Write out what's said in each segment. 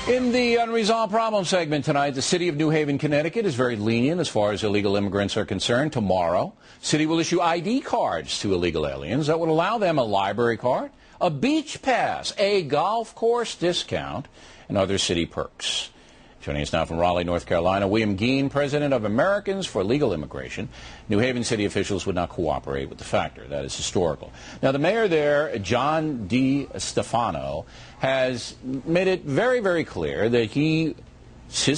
In the Unresolved Problem segment tonight, the city of New Haven, Connecticut is very lenient as far as illegal immigrants are concerned. Tomorrow, city will issue ID cards to illegal aliens that would allow them a library card, a beach pass, a golf course discount, and other city perks. Joining us now from Raleigh, North Carolina, William Gheen, president of Americans for Legal Immigration. New Haven city officials would not cooperate with the factor. That is historical. Now, the mayor there, John D. Stefano, has made it very, very clear that his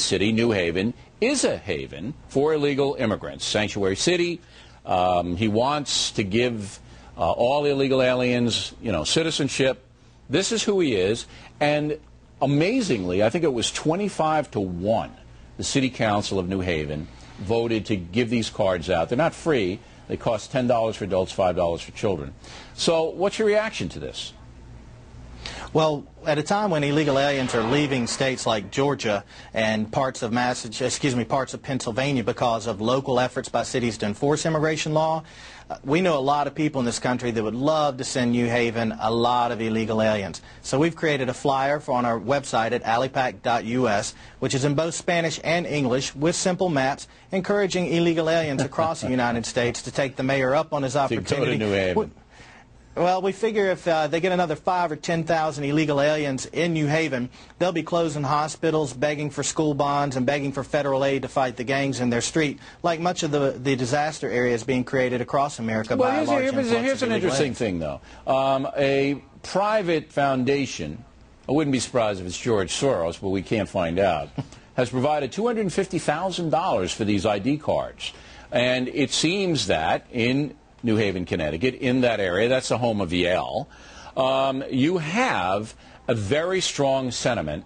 city, New Haven, is a haven for illegal immigrants. Sanctuary city. He wants to give all illegal aliens, citizenship. This is who he is. And amazingly, I think it was 25-1, the City Council of New Haven voted to give these cards out. They're not free. They cost $10 for adults, $5 for children. So what's your reaction to this? Well, at a time when illegal aliens are leaving states like Georgia and parts of parts of Pennsylvania because of local efforts by cities to enforce immigration law, we know a lot of people in this country that would love to send New Haven a lot of illegal aliens. So we've created a flyer on our website at alipac.us, which is in both Spanish and English, with simple maps encouraging illegal aliens across the United States to take the mayor up on his opportunity. To go to New Haven. Well, we figure if they get another 5,000 or 10,000 illegal aliens in New Haven, they'll be closing hospitals, begging for school bonds, and begging for federal aid to fight the gangs in their street, like much of the disaster areas being created across America by a large influx of here's an interesting thing, though. A private foundation, I wouldn't be surprised if it's George Soros, but we can't find out, has provided $250,000 for these ID cards. And it seems that in New Haven, Connecticut, in that area, that's the home of Yale, you have a very strong sentiment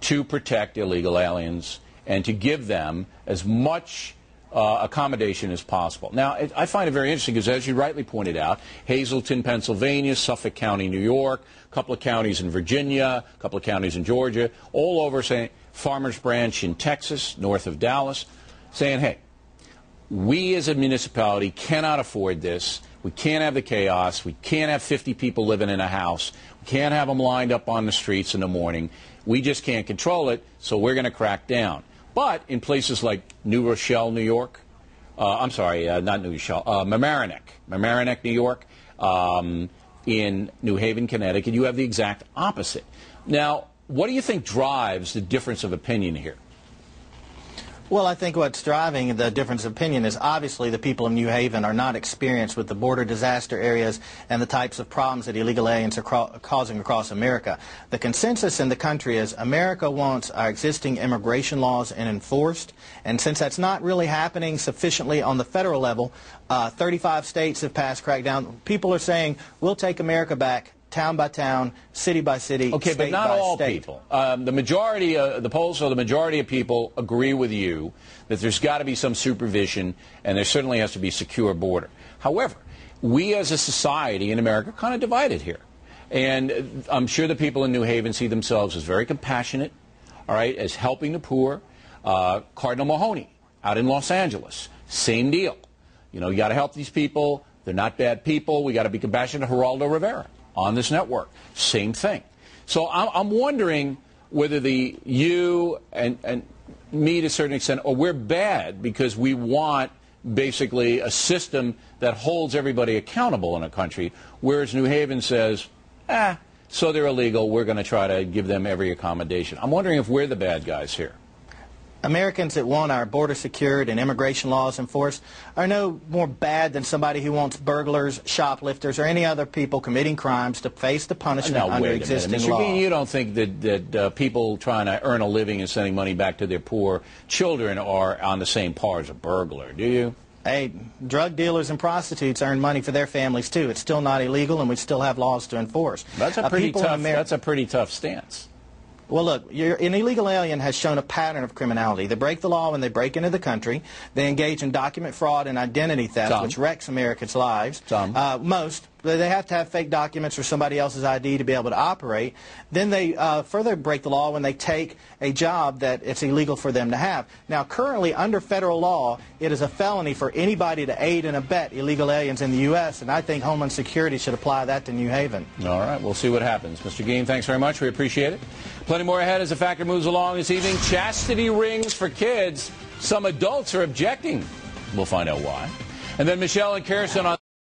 to protect illegal aliens and to give them as much accommodation as possible. Now, I find it very interesting because, as you rightly pointed out, Hazleton, Pennsylvania, Suffolk County, New York, a couple of counties in Virginia, a couple of counties in Georgia, all over, saying, Farmers Branch in Texas, north of Dallas, saying, hey, we as a municipality cannot afford this. We can't have the chaos. We can't have 50 people living in a house. We can't have them lined up on the streets in the morning. We just can't control it, so we're going to crack down. But in places like New Rochelle, New York, not New Rochelle, Mamaroneck, New York, in New Haven, Connecticut, you have the exact opposite. Now, what do you think drives the difference of opinion here? Well, I think what's driving the difference of opinion is obviously the people of New Haven are not experienced with the border disaster areas and the types of problems that illegal aliens are causing across America. The consensus in the country is America wants our existing immigration laws enforced, and since that's not really happening sufficiently on the federal level, 35 states have passed crackdown. People are saying, we'll take America back, town by town, city by city, okay, state but not by all state. people. The majority, the polls show the majority of people agree with you that there's got to be some supervision and there certainly has to be a secure border. However, we as a society in America are kind of divided here. And I'm sure the people in New Haven see themselves as very compassionate, all right, as helping the poor. Cardinal Mahoney out in Los Angeles, same deal. You got to help these people. They're not bad people. We got to be compassionate. Geraldo Rivera on this network, same thing. So I'm wondering whether you and me to a certain extent, or we're bad because we want basically a system that holds everybody accountable in a country, whereas New Haven says, so they're illegal, we're going to try to give them every accommodation. I'm wondering if we're the bad guys here. Americans that want our border secured and immigration laws enforced are no more bad than somebody who wants burglars, shoplifters, or any other people committing crimes to face the punishment under existing law. Mr. Gheen, you don't think that people trying to earn a living and sending money back to their poor children are on the same par as a burglar, do you? Hey, drug dealers and prostitutes earn money for their families, too. It's still not illegal, and we still have laws to enforce. That's a pretty tough stance. Well, look, an illegal alien has shown a pattern of criminality. They break the law when they break into the country. They engage in document fraud and identity theft, which wrecks Americans' lives. Most. They have to have fake documents or somebody else's ID to be able to operate. Then they further break the law when they take a job that it's illegal for them to have. Now, currently, under federal law, it is a felony for anybody to aid and abet illegal aliens in the U.S., and I think Homeland Security should apply that to New Haven. All right, we'll see what happens. Mr. Gheen, thanks very much. We appreciate it. Plenty more ahead as the Factor moves along this evening. Chastity rings for kids. Some adults are objecting. We'll find out why. And then Michelle and Kirsten on